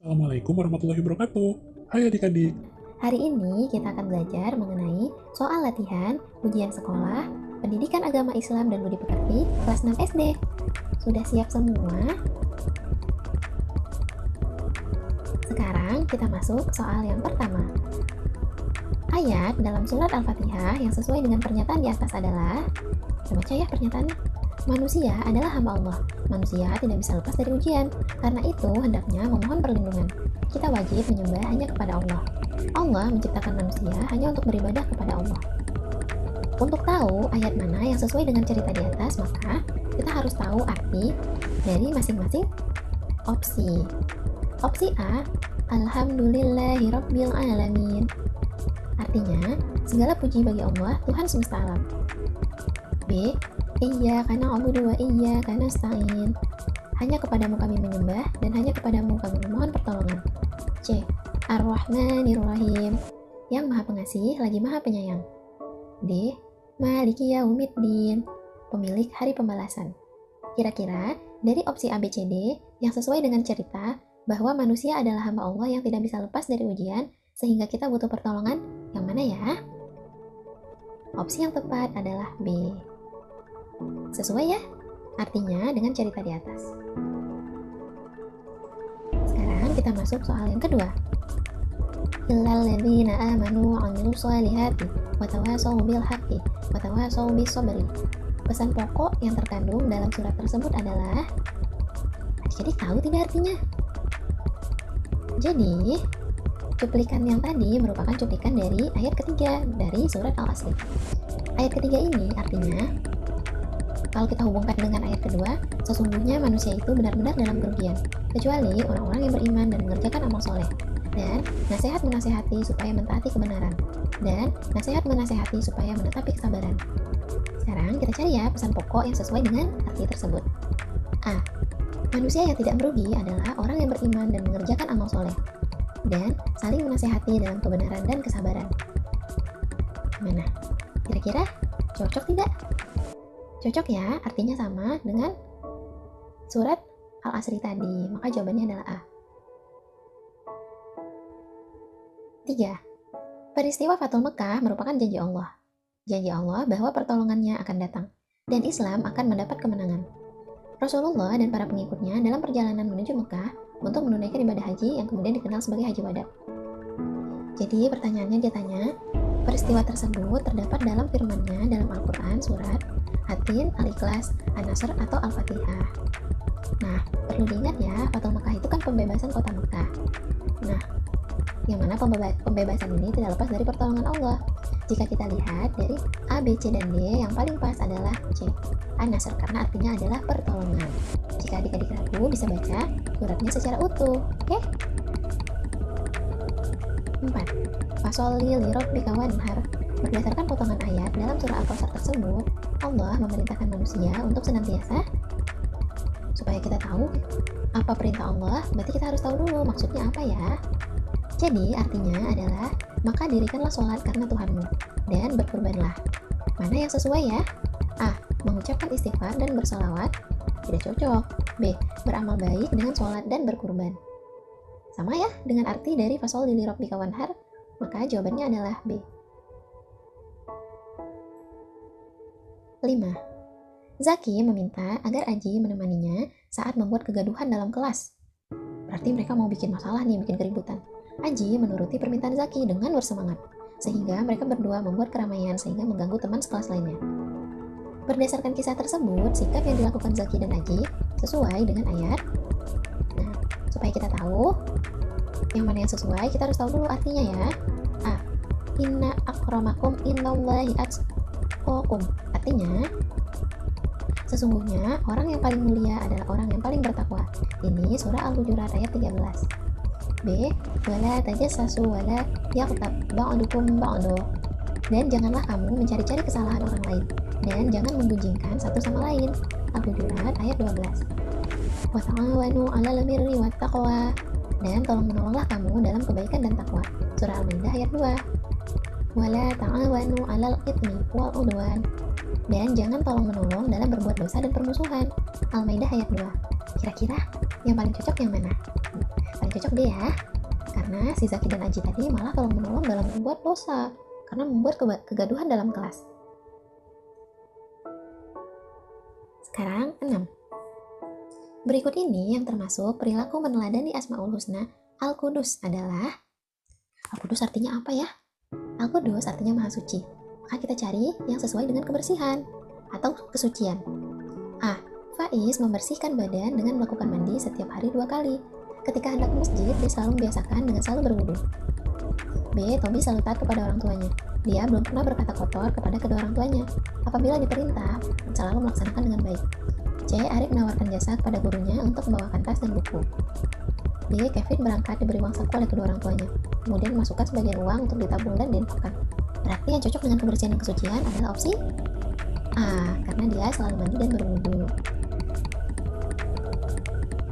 Assalamualaikum warahmatullahi wabarakatuh. Hai adik-adik. Hari ini kita akan belajar mengenai soal latihan, ujian sekolah, pendidikan agama Islam dan budi pekerti kelas 6 SD. Sudah siap semua? Sekarang kita masuk ke soal yang pertama. Ayat dalam surat Al-Fatihah yang sesuai dengan pernyataan di atas adalah, kita baca ya pernyataannya. Manusia adalah hamba Allah. Manusia tidak bisa lepas dari ujian. Karena itu hendaknya memohon perlindungan. Kita wajib menyembah hanya kepada Allah. Allah menciptakan manusia hanya untuk beribadah kepada Allah. Untuk tahu ayat mana yang sesuai dengan cerita di atas, maka kita harus tahu arti dari masing-masing opsi. Opsi A, Alhamdulillahirabbil alamin. Artinya, segala puji bagi Allah, Tuhan semesta alam. B, Iyyaka na'budu wa iyyaka nasta'in. Hanya kepadamu kami menyembah dan hanya kepadamu kami memohon pertolongan. C, Ar-Rahmanir-Rahim. Yang Maha Pengasih lagi Maha Penyayang. D, Maliki Yaumiddin. Pemilik hari pembalasan. Kira-kira dari opsi A, B, C, D yang sesuai dengan cerita bahwa manusia adalah hamba Allah yang tidak bisa lepas dari ujian sehingga kita butuh pertolongan, yang mana ya? Opsi yang tepat adalah B. Sesuai ya? Artinya dengan cerita di atas. Sekarang kita masuk soal yang kedua. Illal ladzina amanu wa 'amilus shalihati wa tawasaw bil haqqi wa tawasaw bis sabri. Pesan pokok yang terkandung dalam surat tersebut adalah, jadi tahu tidak artinya? Jadi, cuplikan yang tadi merupakan cuplikan dari ayat ketiga dari surat Al-Asr. Ayat ketiga ini artinya, kalau kita hubungkan dengan ayat kedua, sesungguhnya manusia itu benar-benar dalam kerugian, kecuali orang-orang yang beriman dan mengerjakan amal soleh, dan nasihat menasehati supaya mentaati kebenaran, dan nasihat menasehati supaya menetapi kesabaran. Sekarang kita cari ya pesan pokok yang sesuai dengan arti tersebut. A. Manusia yang tidak merugi adalah orang yang beriman dan mengerjakan amal soleh, dan saling menasehati dalam kebenaran dan kesabaran. Gimana? Kira-kira cocok tidak? Cocok ya, artinya sama dengan surat Al-Asr tadi, maka jawabannya adalah A. 3. Peristiwa Fathul Mekah merupakan janji Allah. Janji Allah bahwa pertolongannya akan datang, dan Islam akan mendapat kemenangan. Rasulullah dan para pengikutnya dalam perjalanan menuju Mekah untuk menunaikan ibadah haji yang kemudian dikenal sebagai Haji Wada. Jadi pertanyaannya dia tanya, peristiwa tersebut terdapat dalam firman-Nya dalam Al-Quran surat Hatin, Al-Ikhlas, An-Nasr, atau Al-Fatihah. Nah, perlu diingat ya, Fathul Mekah itu kan pembebasan kota Mekah. Nah, yang mana pembebasan ini tidak lepas dari pertolongan Allah. Jika kita lihat dari A, B, C, dan D, yang paling pas adalah C, An-Nasr, karena artinya adalah pertolongan. Jika adik-adik ragu, bisa baca suratnya secara utuh. Oke? 4. Fasholli lirabbika wanhar. Berdasarkan potongan ayat dalam surah Al-Kautsar tersebut, Allah memerintahkan manusia untuk senantiasa, supaya kita tahu apa perintah Allah, berarti kita harus tahu dulu maksudnya apa ya. Jadi artinya adalah, maka dirikanlah sholat karena Tuhanmu, dan berkurbanlah. Mana yang sesuai ya? A. Mengucapkan istighfar dan bersolawat, tidak cocok. B. Beramal baik dengan sholat dan berkurban. Sama ya dengan arti dari fasholli lirabbika wanhar, maka jawabannya adalah B. 5. Zaki meminta agar Aji menemaninya saat membuat kegaduhan dalam kelas. Berarti mereka mau bikin masalah nih, bikin keributan. Aji menuruti permintaan Zaki dengan bersemangat, sehingga mereka berdua membuat keramaian sehingga mengganggu teman sekelas lainnya. Berdasarkan kisah tersebut, sikap yang dilakukan Zaki dan Aji sesuai dengan ayat. Nah, supaya kita tahu yang mana yang sesuai, kita harus tahu dulu artinya ya. A. Inna akramakum innallahi atqakum. Artinya, sesungguhnya orang yang paling mulia adalah orang yang paling bertakwa. Ini surah Al-Hujurat ayat 13. B. Wala tajassasu wala yaghtab ba'dukum ba'du. Dan janganlah kamu mencari-cari kesalahan orang lain, dan jangan menggunjingkan satu sama lain. Al-Hujurat ayat 12. Wa ta'awanu 'alal birri wat taqwa. Dan tolong menolonglah kamu dalam kebaikan dan takwa. Surah Al-Maidah ayat 2. Wala ta'awanu 'alal itsmi wal 'udwan. Dan jangan tolong menolong dalam berbuat dosa dan permusuhan. Al-Maidah ayat 2. Kira-kira yang paling cocok yang mana? Paling cocok D ya, karena si Zaki dan Aji tadi malah tolong menolong dalam membuat dosa karena membuat kegaduhan dalam kelas. Sekarang 6. Berikut ini yang termasuk perilaku meneladani Asmaul Husna Al-Qudus adalah, Al-Qudus artinya apa ya? Al-Qudus artinya Maha Suci. Maka kita cari yang sesuai dengan kebersihan atau kesucian. A. Faiz membersihkan badan dengan melakukan mandi setiap hari 2 kali. Ketika hendak ke masjid, dia selalu membiasakan dengan selalu berwudu. B. Tommy selalu taat kepada orang tuanya. Dia belum pernah berkata kotor kepada kedua orang tuanya. Apabila diperintah, selalu melaksanakan dengan baik. C. Arif menawarkan jasa kepada gurunya untuk membawakan tas dan buku. D. Kevin berangkat diberi uang saku oleh kedua orang tuanya, kemudian memasukkan sebagian uang untuk ditabung dan diinfakkan. Berarti yang cocok dengan kebersihan dan kesucian adalah opsi A, karena dia selalu mandi dan berwudu.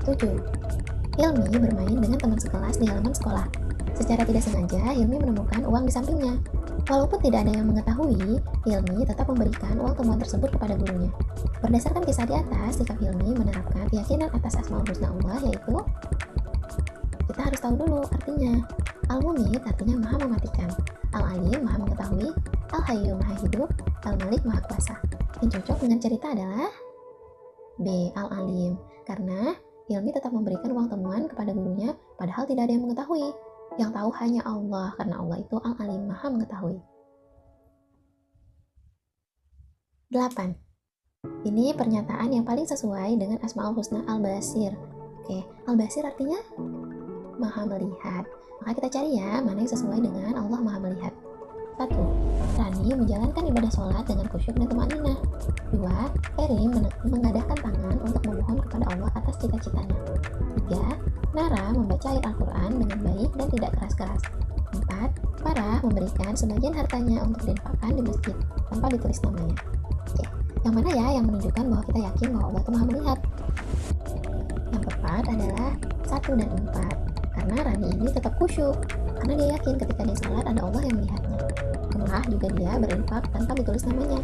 7. Hilmi bermain dengan teman sekelas di halaman sekolah. Secara tidak sengaja, Hilmi menemukan uang di sampingnya. Walaupun tidak ada yang mengetahui, Hilmi tetap memberikan uang temuan tersebut kepada gurunya. Berdasarkan kisah di atas, sikap Hilmi menerapkan keyakinan atas Asmaul Husna Allah, yaitu kita harus tahu dulu artinya. Al-Mumit artinya Maha Mematikan, Al-Alim Maha Mengetahui, Al-Hayyu Maha Hidup, Al-Malik Maha Kuasa. Yang cocok dengan cerita adalah B. Al-Alim, karena Hilmi tetap memberikan uang temuan kepada gurunya padahal tidak ada yang mengetahui. Yang tahu hanya Allah, karena Allah itu Al-Alim Maha Mengetahui. 8. Ini pernyataan yang paling sesuai dengan Asmaul Husna Al-Basir. Oke, Al-Basir artinya Maha Melihat. Maka kita cari ya, mana yang sesuai dengan Allah Maha Melihat. 1. Rani menjalankan ibadah sholat dengan khusyuk dan tumanina. 2. Erin mengadahkan tangan untuk memohon kepada Allah atas cita-citanya. 3. Nara membaca ayat Al-Quran dengan baik dan tidak keras-keras. 4. Farah memberikan sebagian hartanya untuk diinfakkan di masjid tanpa ditulis namanya. Oke, yang mana ya yang menunjukkan bahwa kita yakin bahwa Allah itu Maha Melihat? Yang tepat adalah 1 dan 4. Karena Rani ini tetap khusyuk, karena dia yakin ketika dia salat ada Allah yang melihatnya. Kemulah juga dia berinfak tanpa ditulis namanya.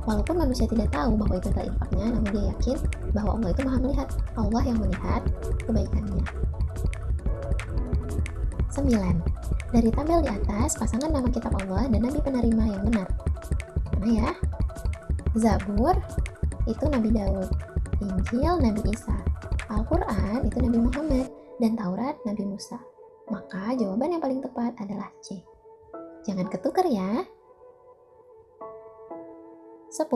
Walaupun manusia tidak tahu bahwa itu adalah infaknya, namun dia yakin bahwa Allah itu Maha Melihat. Allah yang melihat kebaikannya. 9. Dari tabel di atas, pasangan nama kitab Allah dan nabi penerima yang benar. Mana ya? Zabur itu Nabi Daud, Injil Nabi Isa, Al-Quran itu Nabi Muhammad, dan Taurat Nabi Musa. Maka jawaban yang paling tepat adalah C. Jangan ketukar ya. 10.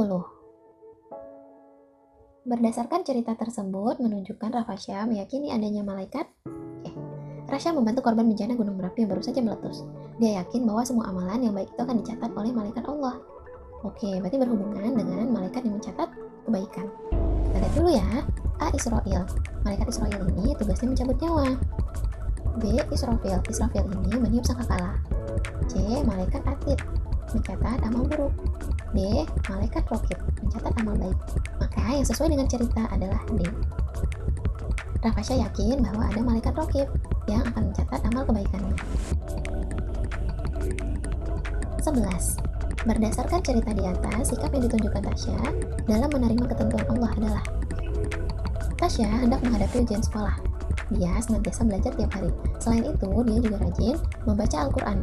Berdasarkan cerita tersebut menunjukkan Rafasya meyakini adanya malaikat. Rasya membantu korban bencana gunung Merapi yang baru saja meletus. Dia yakin bahwa semua amalan yang baik itu akan dicatat oleh malaikat Allah. Oke, berarti berhubungan dengan malaikat yang mencatat kebaikan. Kita lihat dulu ya. A. Israel. Malaikat Israel ini tugasnya mencabut nyawa. B. Israfil. Israfil ini meniup sangkakala. C. Malaikat Atid, mencatat amal buruk. D. Malaikat Rokib, mencatat amal baik. Maka yang sesuai dengan cerita adalah D. Rafasya yakin bahwa ada malaikat Rokib yang akan mencatat amal kebaikannya. 11. Berdasarkan cerita di atas, sikap yang ditunjukkan Tasya dalam menerima ketentuan Allah adalah: Tasya hendak menghadapi ujian sekolah. Dia senantiasa belajar tiap hari. Selain itu, dia juga rajin membaca Al-Quran.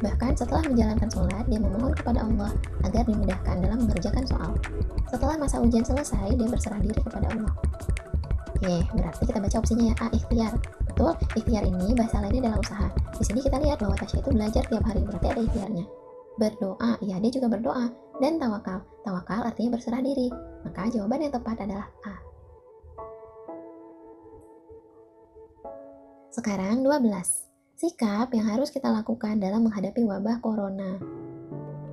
Bahkan setelah menjalankan sholat, dia memohon kepada Allah agar dimudahkan dalam mengerjakan soal. Setelah masa ujian selesai, dia berserah diri kepada Allah. Oke, berarti kita baca opsinya ya, A. Ikhtiar. Betul, ikhtiar ini bahasa lainnya adalah usaha. Di sini kita lihat bahwa Tasya itu belajar tiap hari, berarti ada ikhtiarnya. Berdoa, ya dia juga berdoa. Dan tawakal, tawakal artinya berserah diri. Maka jawaban yang tepat adalah A. Sekarang 12. Sikap yang harus kita lakukan dalam menghadapi wabah corona.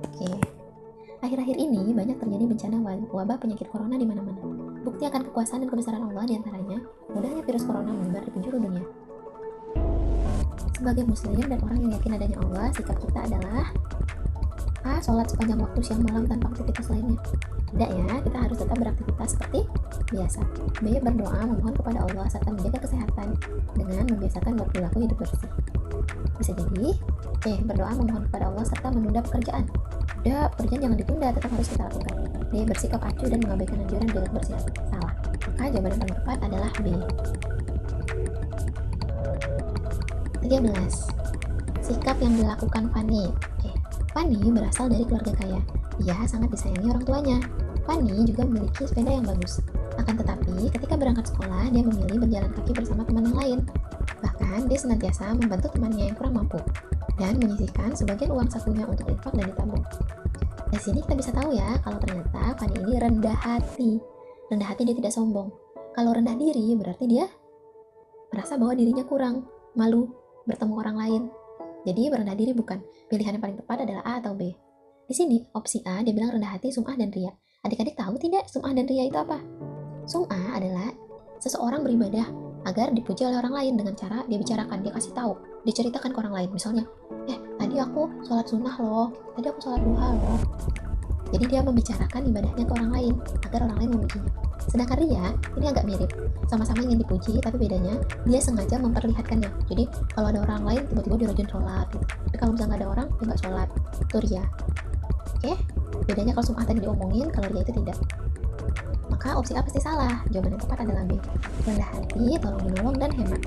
Oke. Akhir-akhir ini banyak terjadi bencana wabah penyakit corona di mana-mana. Bukti akan kekuasaan dan kebesaran Allah diantaranya mudahnya virus corona menyebar di penjuru dunia. Sebagai muslim dan orang yang yakin adanya Allah, sikap kita adalah A. Sholat sepanjang waktu siang malam tanpa aktivitas lainnya. Tidak ya, kita harus tetap beraktivitas seperti biasa. B. Berdoa memohon kepada Allah serta menjaga kesehatan dengan membiasakan berperilaku hidup bersih. Bisa jadi C. Berdoa memohon kepada Allah serta menunda pekerjaan. Tidak, pekerjaan jangan ditunda, tetap harus kita lakukan. D. Bersikap acuh dan mengabaikan anjuran jaga kebersihan. Salah. Maka jawaban yang paling tepat adalah B. 13. Sikap yang dilakukan Fanny. Oke, Fanny berasal dari keluarga kaya. Ia sangat disayangi orang tuanya. Fanny juga memiliki sepeda yang bagus. Akan tetapi, ketika berangkat sekolah, dia memilih berjalan kaki bersama teman yang lain. Bahkan, dia senantiasa membantu temannya yang kurang mampu dan menyisihkan sebagian uang sakunya untuk infak dan ditabung. Dari sini kita bisa tahu ya, kalau ternyata Fanny ini rendah hati. Rendah hati, dia tidak sombong. Kalau rendah diri, berarti dia merasa bahwa dirinya kurang, malu bertemu orang lain. Jadi merendah diri bukan. Pilihan yang paling tepat adalah A atau B. Di sini, opsi A, dia bilang rendah hati, sum'ah, dan riya. Adik-adik tahu tidak sum'ah dan riya itu apa? Sum'ah adalah seseorang beribadah agar dipuji oleh orang lain dengan cara dia bicarakan, dia kasih tahu, diceritakan ke orang lain. Misalnya, tadi aku sholat sunnah loh, tadi aku sholat duha loh. Jadi dia membicarakan ibadahnya ke orang lain agar orang lain memujinya. Sedangkan riya, ini agak mirip, sama-sama ingin dipuji, tapi bedanya dia sengaja memperlihatkannya. Jadi kalau ada orang lain, tiba-tiba dia rajin sholat gitu. Tapi kalau misalnya nggak ada orang, dia nggak sholat, itu riya. Oke, bedanya kalau sum'ah tadi diomongin, kalau riya itu tidak. Maka opsi A pasti salah. Jawaban yang tepat adalah B. Rendah hati, tolong menolong, dan hemat.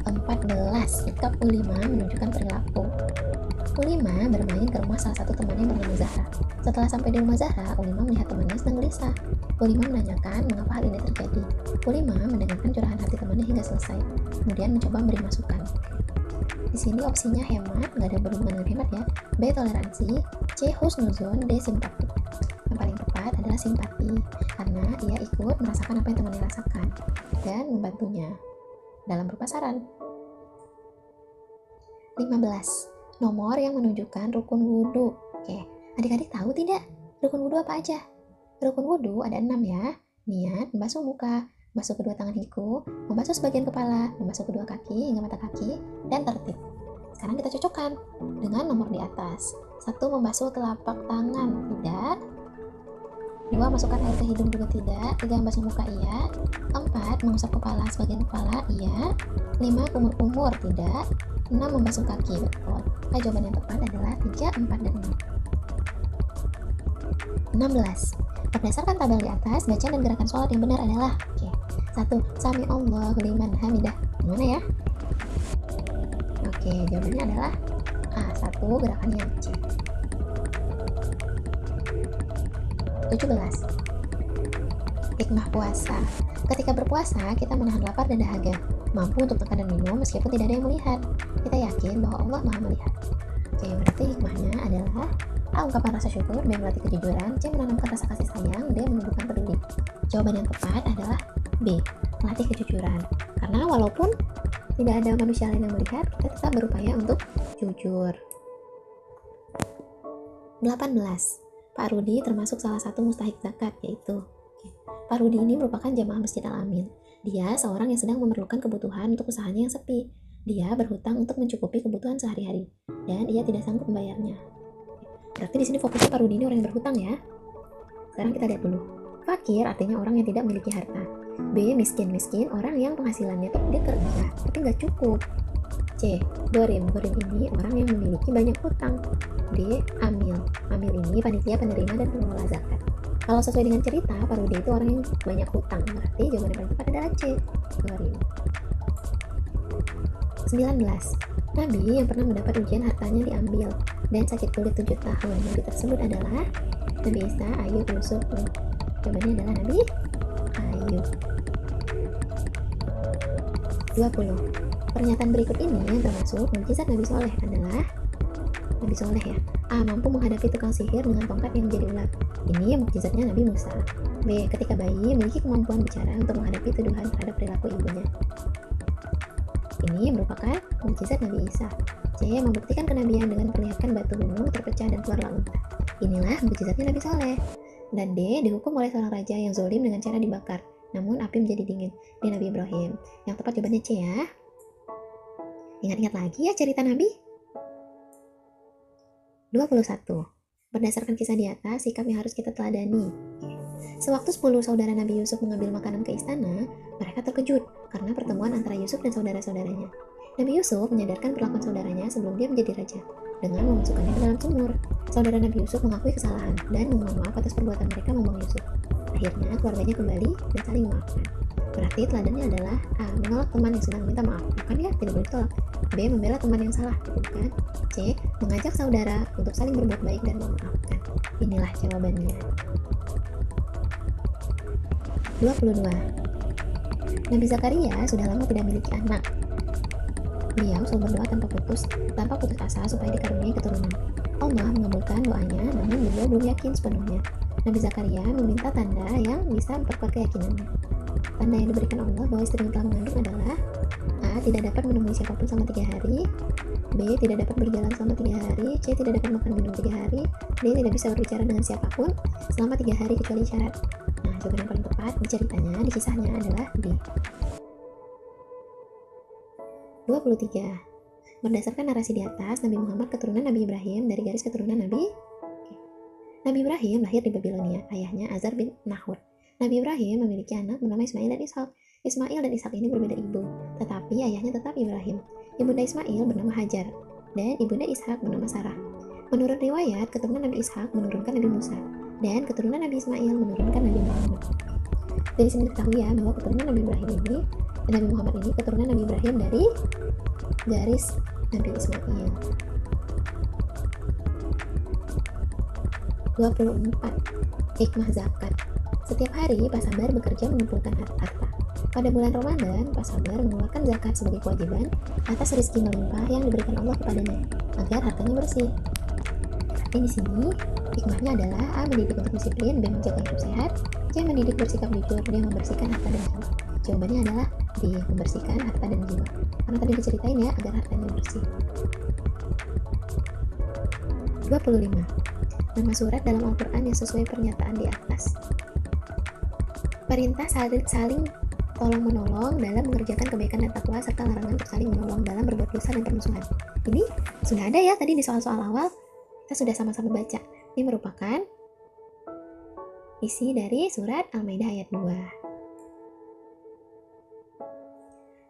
14. Sikap Ulima menunjukkan perilaku. Ulima bermain ke rumah salah satu temannya bernama Zahra. Setelah sampai di rumah Zahra, Ulima melihat temannya sedang gelisah. Ulima menanyakan mengapa hal ini terjadi. Ulima mendengarkan curahan hati temannya hingga selesai, kemudian mencoba memberi masukan. Di sini opsinya hemat, nggak ada berhubungan dengan hemat ya. B. Toleransi. C. Husnuzon. D. Simpati. Yang paling tepat adalah simpati, karena ia ikut merasakan apa yang temannya rasakan dan membantunya dalam berupa saran. 15. Nomor yang menunjukkan rukun wudhu. Oke, adik-adik tahu tidak rukun wudhu apa aja? Rukun wudhu ada 6 ya. Niat, membasuh muka, membasuh kedua tangan siku, membasuh sebagian kepala, membasuh kedua kaki hingga mata kaki, dan tertib. Sekarang kita cocokkan dengan nomor di atas. 1. Membasuh telapak tangan, tidak. 2. Masukkan air ke hidung juga tidak. 3. Membasuh muka, iya. 4. Mengusap kepala sebagian kepala, iya. 5. Kumur-kumur, tidak. 6. Membasuh kaki, betul. Maka jawaban yang tepat adalah 3, 4, dan 6. 16. Berdasarkan tabel di atas, bacaan dan gerakan sholat yang benar adalah 1. Sami Allahu liman hamidah. Gimana ya? Oke, jawabannya adalah A. 1. Gerakannya C. 17. Hikmah puasa. Ketika berpuasa, kita menahan lapar dan dahaga, mampu untuk makan dan minum meskipun tidak ada yang melihat. Kita yakin bahwa Allah Maha melihat. Oke, berarti hikmahnya adalah A. Ungkapan rasa syukur, B. Melatih kejujuran, C. Menanamkan rasa kasih sayang, D. Menunjukkan peduli. Jawaban yang tepat adalah B. Melatih kejujuran. Karena walaupun tidak ada manusia lain yang melihat, kita tetap berupaya untuk jujur. 18. Pak Rudi termasuk salah satu mustahik zakat, yaitu Pak Rudi ini merupakan jamaah Masjid Al-Amin. Dia seorang yang sedang memerlukan kebutuhan untuk usahanya yang sepi. Dia berhutang untuk mencukupi kebutuhan sehari-hari, dan ia tidak sanggup membayarnya. Berarti di sini fokusnya Pak Rudi ini orang yang berhutang ya. Sekarang kita lihat dulu. Fakir artinya orang yang tidak memiliki harta. B. Miskin orang yang penghasilannya tuh dia kerja tapi nggak cukup. C. Gorim ini orang yang memiliki banyak hutang. D. Amil ini panitia penerima dan pengelola zakat. Kalau sesuai dengan cerita, Pak Rudi itu orang yang banyak hutang, berarti jawaban yang paling tepat adalah C. Gorim. 19. Nabi yang pernah mendapat ujian hartanya diambil dan sakit kulit 7 tahun. Nabi tersebut adalah Nabi Isa, Ayub, Yusuf. Jawabannya adalah Nabi Ayub. 20. Pernyataan berikut ini yang termasuk mukjizat Nabi Soleh adalah Nabi Soleh ya. A. Mampu menghadapi tukang sihir dengan tongkat yang menjadi ular. Ini mukjizatnya Nabi Musa. B. Ketika bayi memiliki kemampuan bicara untuk menghadapi tuduhan terhadap perilaku ibunya. Ini merupakan mukjizat Nabi Isa. C. Membuktikan kenabian dengan memperlihatkan batu gunung terpecah dan keluarlah unta. Inilah mukjizatnya Nabi Soleh. Dan D. Dihukum oleh seorang raja yang zalim dengan cara dibakar, namun api menjadi dingin. Ini Nabi Ibrahim. Yang tepat jawabannya C ya. Ingat-ingat lagi ya cerita Nabi. 21. Berdasarkan kisah di atas, sikap yang harus kita teladani. Sewaktu 10 saudara Nabi Yusuf mengambil makanan ke istana, mereka terkejut karena pertemuan antara Yusuf dan saudara-saudaranya. Nabi Yusuf menyadarkan perlakuan saudaranya sebelum dia menjadi raja dengan memasukkannya ke dalam sumur. Saudara Nabi Yusuf mengakui kesalahan dan memohon maaf atas perbuatan mereka membuang Yusuf. Akhirnya keluarganya kembali dan saling memaafkan. Berarti teladannya adalah A. Menolak teman yang sedang minta maaf, bukan ya, tidak boleh ditolak. B. Membela teman yang salah, bukan. C. Mengajak saudara untuk saling berbuat baik dan memaafkan. Inilah jawabannya. 22. Nabi Zakaria sudah lama tidak memiliki anak. Beliau selalu berdoa tanpa putus asa supaya dikaruniai keturunan. Allah mengabulkan doanya, namun beliau belum yakin sepenuhnya. Nabi Zakaria meminta tanda yang bisa memperkuat keyakinannya. Tanda yang diberikan Allah bahwa istrinya telah mengandung adalah A. Tidak dapat menemui siapapun selama 3 hari. B. Tidak dapat berjalan selama 3 hari. C. Tidak dapat makan minum 3 hari. D. Tidak bisa berbicara dengan siapapun selama 3 hari kecuali syarat. Nah, jawaban yang paling tepat di ceritanya, di kisahnya adalah D. 23. Berdasarkan narasi di atas, Nabi Muhammad keturunan Nabi Ibrahim dari garis keturunan Nabi Ibrahim lahir di Babilonia, ayahnya Azar bin Nahur. Nabi Ibrahim memiliki anak bernama Ismail dan Ishak. Ismail dan Ishak ini berbeda ibu, tetapi ayahnya tetap Ibrahim. Ibunda Ismail bernama Hajar, dan ibunda Ishak bernama Sarah. Menurut riwayat, keturunan Nabi Ishak menurunkan Nabi Musa, dan keturunan Nabi Ismail menurunkan Nabi Muhammad. Dari sini diketahui ya bahwa keturunan Nabi Muhammad ini keturunan Nabi Ibrahim dari garis Nabi Ismail. 24. Hikmah zakat. Setiap hari Pak Sabar bekerja mengumpulkan harta. Pada bulan Ramadan, Pak Sabar mengeluarkan zakat sebagai kewajiban atas rezeki melimpah yang diberikan Allah kepadanya agar hartanya bersih. Tapi di sini hikmahnya adalah A. Mendidik untuk disiplin, B. Menjaga hidup sehat, C. Mendidik bersikap jujur, D. Membersihkan harta dan jiwa. Jawabannya adalah D. Membersihkan harta dan jiwa. Karena tadi diceritain ya agar hartanya bersih. 25. Nama surat dalam Al-Quran yang sesuai pernyataan di atas. Perintah saling tolong-menolong dalam mengerjakan kebaikan dan takwa, serta larangan untuk saling menolong dalam berbuat dosa dan permusuhan. Ini sudah ada ya tadi di soal-soal awal, kita sudah sama-sama baca. Ini merupakan isi dari surat Al-Maidah ayat 2.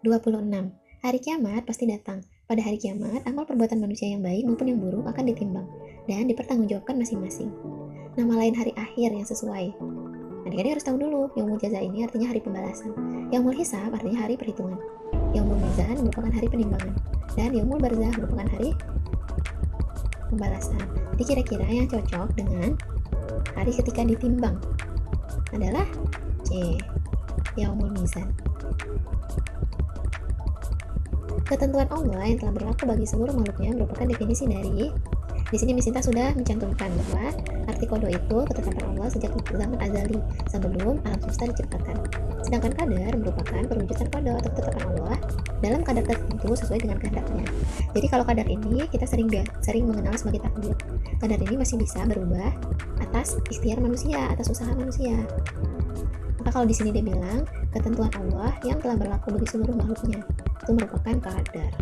26. Hari kiamat pasti datang. Pada hari kiamat, amal perbuatan manusia yang baik maupun yang buruk akan ditimbang dan dipertanggungjawabkan masing-masing. Nama lain hari akhir yang sesuai. Adik-adik harus tahu dulu, yaumul jaza ini artinya hari pembalasan. Yaumul hisab artinya hari perhitungan. Yaumul mizan merupakan hari penimbangan. Dan yaumul barzah merupakan hari pembalasan. Jadi kira-kira yang cocok dengan hari ketika ditimbang adalah C. Yaumul mizan. Ketentuan Allah yang telah berlaku bagi seluruh makhluknya merupakan definisi dari. Di sini Misinta sudah mencantumkan bahwa arti qada itu ketetapan Allah sejak zaman azali sebelum alam semesta diciptakan. Sedangkan qadar merupakan perwujudan qada atau ketetapan Allah dalam kadar tertentu sesuai dengan kehendaknya. Jadi kalau kadar ini kita sering mengenal sebagai takdir. Kadar ini masih bisa berubah atas ikhtiar manusia, atas usaha manusia. Maka kalau di sini dia bilang ketentuan Allah yang telah berlaku bagi seluruh makhluknya itu merupakan qadar.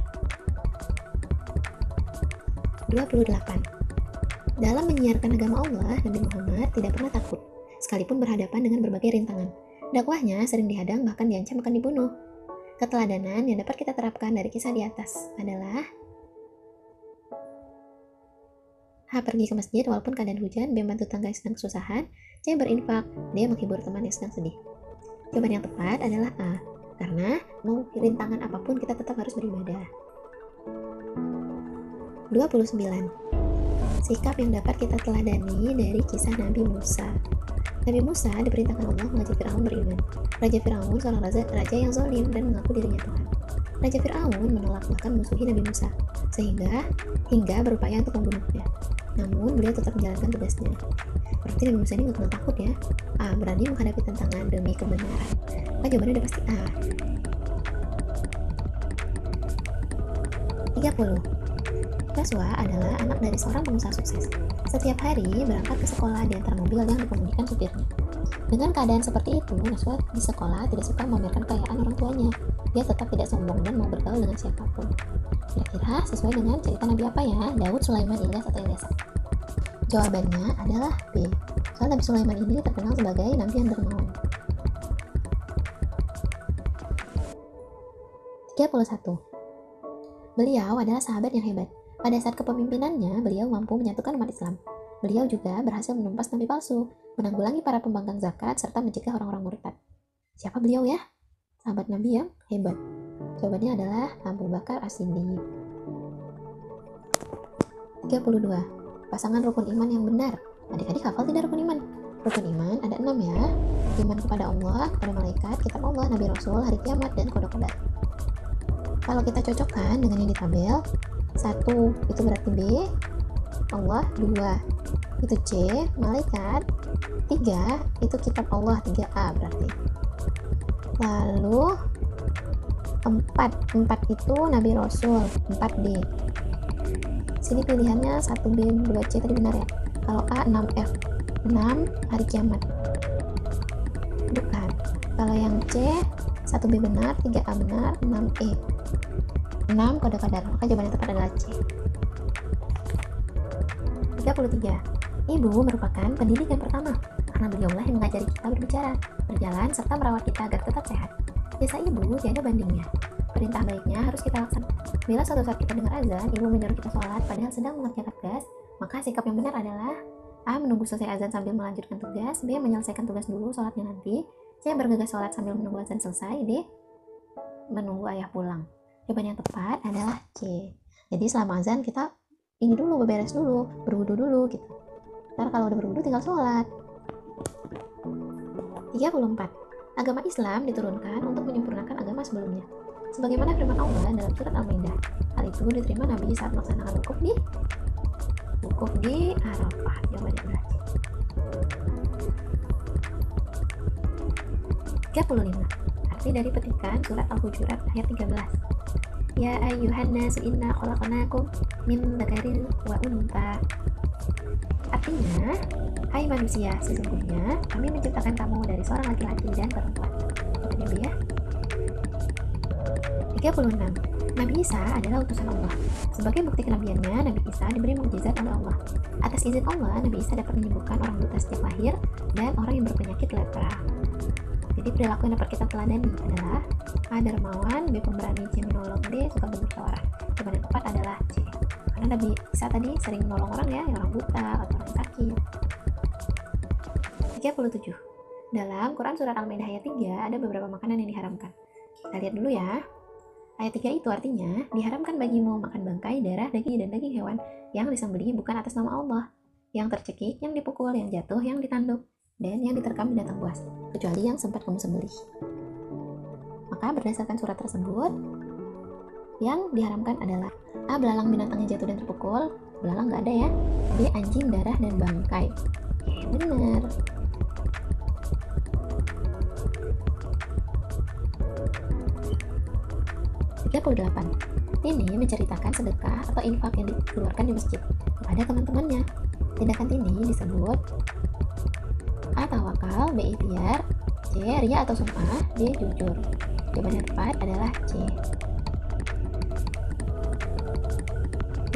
28. Dalam menyiarkan agama Allah, Nabi Muhammad tidak pernah takut, sekalipun berhadapan dengan berbagai rintangan. Dakwahnya sering dihadang bahkan diancam akan dibunuh. Keteladanan yang dapat kita terapkan dari kisah di atas adalah A. Pergi ke masjid walaupun keadaan hujan, B. Bantu tangga yang sedang kesusahan, C. Berinfak, D. Menghibur teman yang sedang sedih. Jawaban yang tepat adalah A. Karena mau rintangan apapun kita tetap harus beribadah. 29. Sikap yang dapat kita teladani dari kisah Nabi Musa. Nabi Musa diperintahkan Allah mengajak Fir'aun beriman. Raja Fir'aun seorang raja yang zalim dan mengaku dirinya Tuhan. Raja Fir'aun menolak bahkan musuhi Nabi Musa, hingga berupaya untuk membunuhnya. Namun beliau tetap menjalankan tugasnya. Berarti Nabi Musa ini nggak pernah takut ya. A. Berani menghadapi tantangan demi kebenaran. Maka jawabannya udah pasti A. 30. Joshua adalah anak dari seorang pengusaha sukses. Setiap hari berangkat ke sekolah di antara mobil yang dikemudikan supirnya. Dengan keadaan seperti itu, Joshua di sekolah tidak suka memamerkan kekayaan orang tuanya. Dia tetap tidak sombong dan mau bergaul dengan siapapun. Kira-kira sesuai dengan cerita Nabi apa ya? Daud, Sulaiman, Ilyas, atau Ilyasa? Jawabannya adalah B. Soal Nabi Sulaiman ini terkenal sebagai Nabi yang dermawan. 31. Beliau adalah sahabat yang hebat. Pada saat kepemimpinannya, beliau mampu menyatukan umat Islam. Beliau juga berhasil menumpas nabi palsu, menanggulangi para pembangkang zakat, serta mencegah orang-orang murtad. Siapa beliau ya? sahabat Nabi yang hebat? Jawabannya adalah Abu Bakar As-Siddiq. 32. Pasangan rukun iman yang benar. Adik-adik hafal tidak rukun iman? Rukun iman ada 6 ya. Iman kepada Allah, kepada malaikat, kitab Allah, Nabi Rasul, hari kiamat, dan qada. Kalau kita cocokkan dengan yang di tabel, 1 itu berarti B, Allah, 2 itu C, malaikat, 3 itu kitab Allah, 3A berarti. Lalu 4 itu Nabi Rasul, 4D. Sini pilihannya 1B, 2C tadi benar ya. Kalau A 6F, 6 hari kiamat. Bukan. Kalau yang C 1B benar, 3A benar, 6E. 6 kode kadar, maka jawaban yang tepat adalah C. 33. Ibu merupakan pendidik yang pertama, karena beliaulah yang mengajari kita berbicara, berjalan, serta merawat kita agar tetap sehat. Jasa ibu tiada bandingnya. Perintah baiknya harus kita laksanakan. Bila suatu saat kita dengar azan, ibu menyuruh kita sholat padahal sedang mengerjakan tugas, maka sikap yang benar adalah A. Menunggu selesai azan sambil melanjutkan tugas, B. Menyelesaikan tugas dulu, sholatnya nanti, C. Bergegas sholat sambil menunggu azan selesai, D. Menunggu ayah pulang. Jawaban yang tepat adalah C. Jadi selama azan kita ini dulu, beberes dulu, berwudu dulu gitu. Ntar kalau udah berwudu tinggal sholat. 34. Agama Islam diturunkan untuk menyempurnakan agama sebelumnya. Sebagaimana firman Allah dalam surat Al-Maidah. Hal itu diterima Nabi saat melaksanakan wukuf di Arafah. Jawabannya adalah C. 35. Arti dari petikan surat Al-Hujurat ayat 13. Ya ayyuhan nasu inna khalaqnakum min dzakarin wa untha. Artinya, hai manusia, sesungguhnya kami menciptakan kamu dari seorang laki-laki dan perempuan. Jawabannya B ya. 36. Nabi Isa adalah utusan Allah. Sebagai bukti kenabiannya, Nabi Isa diberi mukjizat oleh Allah. Atas izin Allah, Nabi Isa dapat menyembuhkan orang buta sejak lahir dan orang yang berpenyakit lepra. Jadi perilaku yang dapat kita teladani adalah A. Dermawan, B. Pemberani, C. Menolong, D. Suka bermusyawarah. Jawaban yang tepat adalah C. Karena Nabi Isa tadi sering menolong orang ya, orang buta atau orang sakit. 37. Dalam Quran Surat Al-Maidah ayat 3 ada beberapa makanan yang diharamkan. Kita lihat dulu ya. Ayat 3 itu artinya, diharamkan bagimu makan bangkai, darah, daging, dan daging hewan yang disembelih bukan atas nama Allah, yang tercekik, yang dipukul, yang jatuh, yang ditanduk, dan yang diterkam binatang buas, kecuali yang sempat kamu sembelih. Maka berdasarkan surat tersebut, yang diharamkan adalah A. Belalang binatang yang jatuh dan terpukul, belalang nggak ada ya. B. Anjing, darah, dan bangkai. Bener. 38. Ini menceritakan sedekah atau infak yang dikeluarkan di masjid kepada teman-temannya. Tindakan ini disebut A. Tawakal, B. Ikhtiar, C. Riya atau sumpah, D. Jujur. Jawaban yang tepat adalah C.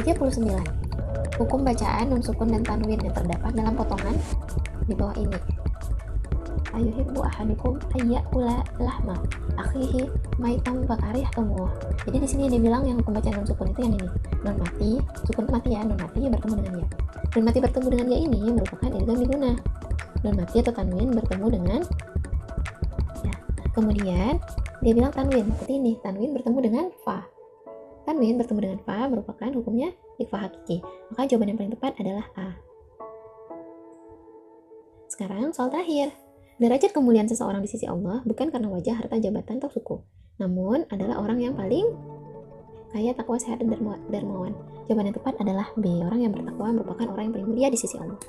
39. Hukum bacaan nun sukun dan tanwin yang terdapat dalam potongan di bawah ini. Ayuhibbu ahadukum ayyakula lahma akhihi maitam fakarihtumuh. Jadi di sini dia bilang yang hukum bacaan nun sukun itu yang ini. Nun mati, sukun mati ya, nun mati bertemu dengan ya. Nun mati bertemu dengan ya ini merupakan idgham biguna. Nun mati atau tanwin bertemu dengan ya. Kemudian dia bilang tanwin, seperti ini, tanwin bertemu dengan fa. Tanwin bertemu dengan fa merupakan hukumnya ikhfa hakiki. Maka jawaban yang paling tepat adalah A. Sekarang soal terakhir. Derajat kemuliaan seseorang di sisi Allah bukan karena wajah, harta, jabatan, atau suku, namun adalah orang yang paling kaya, takwa, sehat, dan dermawan. Jawaban yang tepat adalah B. Orang yang bertakwa merupakan orang yang paling mulia di sisi Allah.